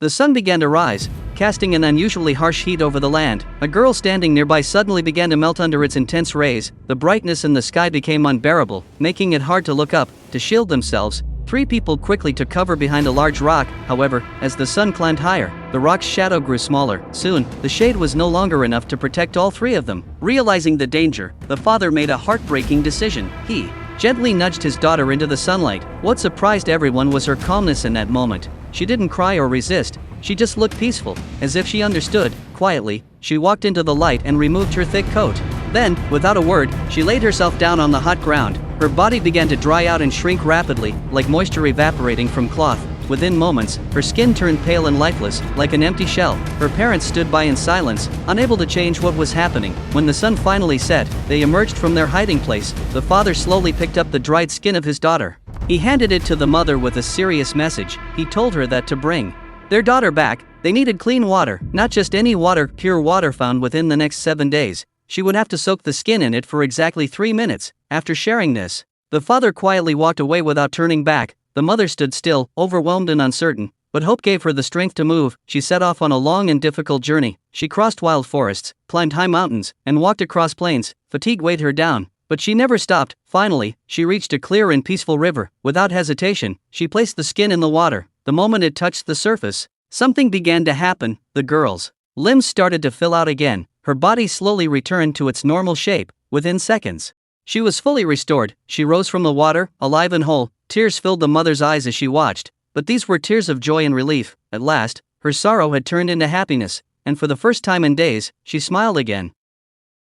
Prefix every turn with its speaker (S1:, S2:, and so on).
S1: The sun began to rise, casting an unusually harsh heat over the land. A girl standing nearby suddenly began to melt under its intense rays. The brightness in the sky became unbearable, making it hard to look up. To shield themselves, 3 people quickly took cover behind a large rock. However, as the sun climbed higher, the rock's shadow grew smaller. Soon, the shade was no longer enough to protect all 3 of them. Realizing the danger, the father made a heartbreaking decision. He gently nudged his daughter into the sunlight. What surprised everyone was her calmness in that moment. She didn't cry or resist, she just looked peaceful, as if she understood. Quietly, she walked into the light and removed her thick coat. Then, without a word, she laid herself down on the hot ground. Her body began to dry out and shrink rapidly, like moisture evaporating from cloth. Within moments, her skin turned pale and lifeless, like an empty shell. Her parents stood by in silence, unable to change what was happening. When the sun finally set, they emerged from their hiding place. The father slowly picked up the dried skin of his daughter. He handed it to the mother with a serious message. He told her that to bring their daughter back, they needed clean water, not just any water, pure water found within the next 7 days. She would have to soak the skin in it for exactly 3 minutes. After sharing this, the father quietly walked away without turning back. The mother stood still, overwhelmed and uncertain, but hope gave her the strength to move. She set off on a long and difficult journey. She crossed wild forests, climbed high mountains, and walked across plains. Fatigue weighed her down, but she never stopped. Finally, she reached a clear and peaceful river. Without hesitation, she placed the skin in the water. The moment it touched the surface, something began to happen. The girl's limbs started to fill out again. Her body slowly returned to its normal shape. Within seconds, she was fully restored. She rose from the water, alive and whole. Tears filled the mother's eyes as she watched, but these were tears of joy and relief. At last, her sorrow had turned into happiness, and for the first time in days, she smiled again.